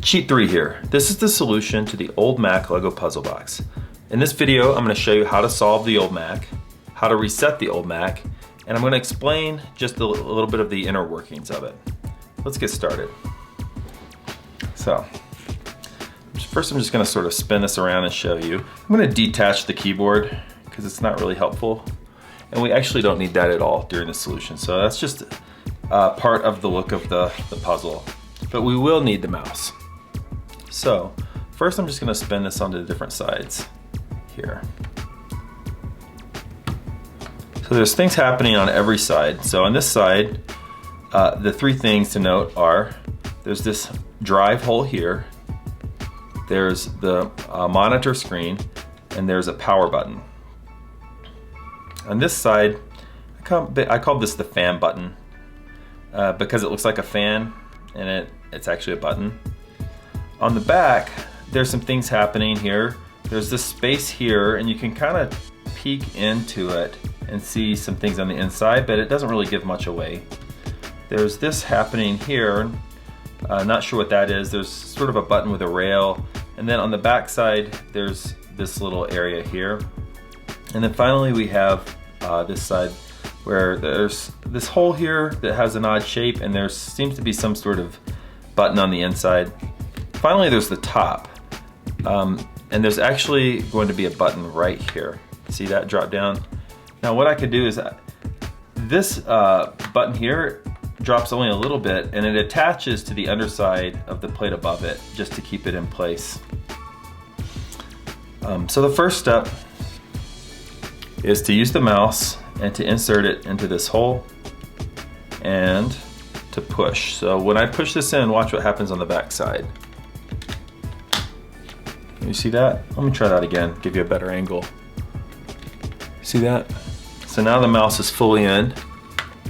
Cheat 3 here. This is the solution to the old Mac Lego puzzle box. In this video, I'm going to show you how to solve the old Mac, how to reset the old Mac, and I'm going to explain just a little bit of the inner workings of it. Let's get started. So, first I'm just going to sort of spin this around and show you. I'm going to detach the keyboard because it's not really helpful. And we actually don't need that at all during the solution. So that's just part of the look of the puzzle. But we will need the mouse. So first I'm just going to spin this onto the different sides here. So there's things happening on every side. So on this side, the three things to note are there's this drive hole here, there's the monitor screen, and there's a power button. On this side, I call this the fan button because it looks like a fan and it's actually a button. On the back, there's some things happening here. There's this space here and you can kind of peek into it and see some things on the inside, but it doesn't really give much away. There's this happening here, not sure what that is. There's sort of a button with a rail, and then on the back side, there's this little area here. And then finally we have this side where there's this hole here that has an odd shape and there seems to be some sort of button on the inside. Finally there's the top and there's actually going to be a button right here. See that drop down? Now what I could do is this button here drops only a little bit and it attaches to the underside of the plate above it just to keep it in place. So the first step is to use the mouse and to insert it into this hole and to push. So when I push this in, watch what happens on the back side. You see that? Let me try that again, give you a better angle. See that? So now the mouse is fully in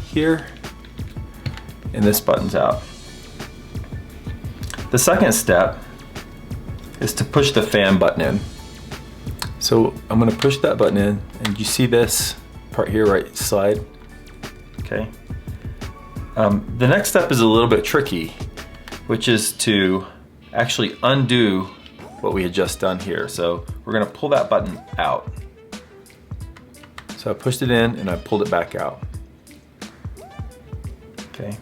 here and this button's out. The second step is to push the fan button in. So I'm going to push that button in and you see this part here, right slide? Okay. The next step is a little bit tricky, which is to actually undo what we had just done here. So we're going to pull that button out. So I pushed it in and I pulled it back out. Okay.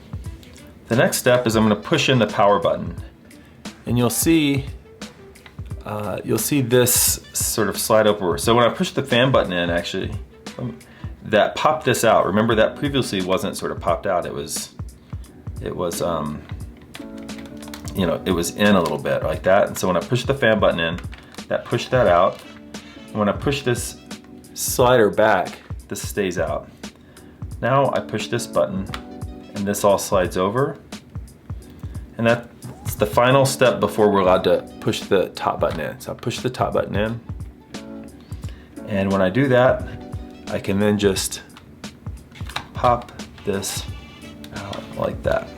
The next step is I'm going to push in the power button and you'll see this sort of slide over. So when I push the fan button in, actually, that popped this out. Remember that previously wasn't sort of popped out. It was you know, it was in a little bit like that. And so when I push the fan button in, that pushed that out. And when I push this slider back, this stays out. Now I push this button and this all slides over. And that's the final step before we're allowed to push the top button in. So I push the top button in. And when I do that, I can then just pop this out like that.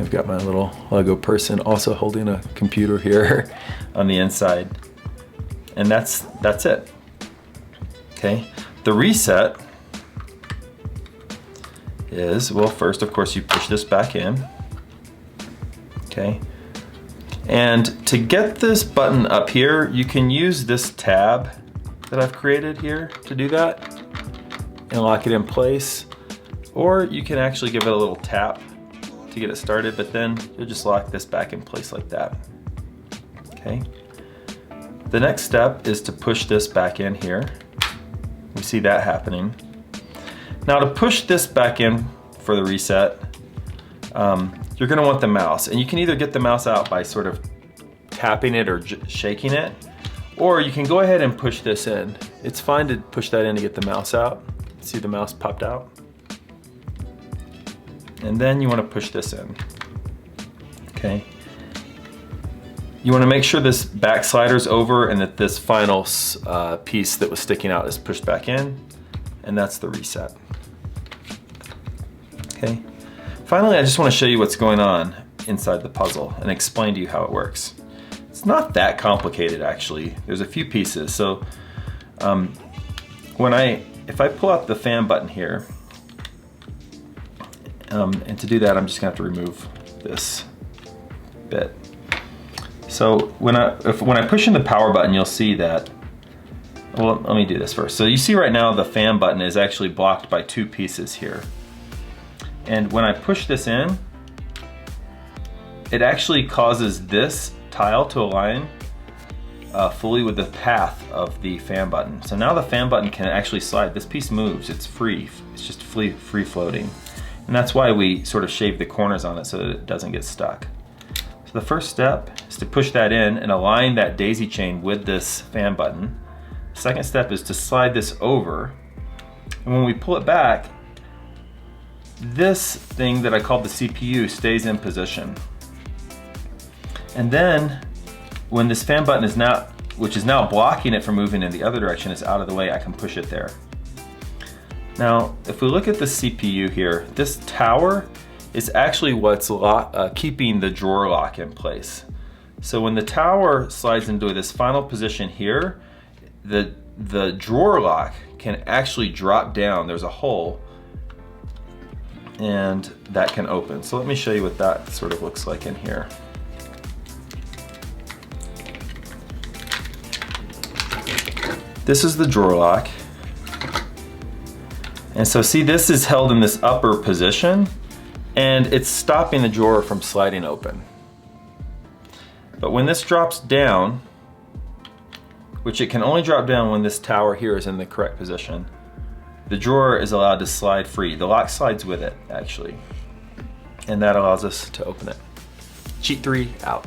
I've got my little Lego person also holding a computer here on the inside. And that's it. Okay. The reset is, well, first of course you push this back in. Okay. And to get this button up here, you can use this tab that I've created here to do that and lock it in place. Or you can actually give it a little tap to get it started, but then you'll just lock this back in place like that. Okay. The next step is to push this back in here. We see that happening. Now to push this back in for the reset, you're gonna want the mouse, and you can either get the mouse out by sort of tapping it or shaking it, or you can go ahead and push this in. It's fine to push that in to get the mouse out. See the mouse popped out? And then you want to push this in. Okay. You want to make sure this back slider's over and that this final piece that was sticking out is pushed back in, and that's the reset. Okay. Finally, I just want to show you what's going on inside the puzzle and explain to you how it works. It's not that complicated actually. There's a few pieces. So if I pull out the fan button here, and to do that I'm just gonna have to remove this bit. So when I push in the power button, you'll see that, well, let me do this first. So you see right now the fan button is actually blocked by two pieces here. And when I push this in, it actually causes this tile to align fully with the path of the fan button. So now the fan button can actually slide. This piece moves, it's free. It's just free floating. And that's why we sort of shave the corners on it so that it doesn't get stuck. So the first step is to push that in and align that daisy chain with this fan button. The second step is to slide this over. And when we pull it back, this thing that I called the CPU stays in position. And then when this fan button is now, which is now blocking it from moving in the other direction, is out of the way, I can push it there. Now, if we look at the CPU here, this tower is actually what's keeping the drawer lock in place. So when the tower slides into this final position here, the drawer lock can actually drop down. There's a hole, and that can open. So let me show you what that sort of looks like in here. This is the drawer lock. And so see, this is held in this upper position and it's stopping the drawer from sliding open. But when this drops down, which it can only drop down when this tower here is in the correct position, the drawer is allowed to slide free. The lock slides with it, actually. And that allows us to open it. Cheat 3 out.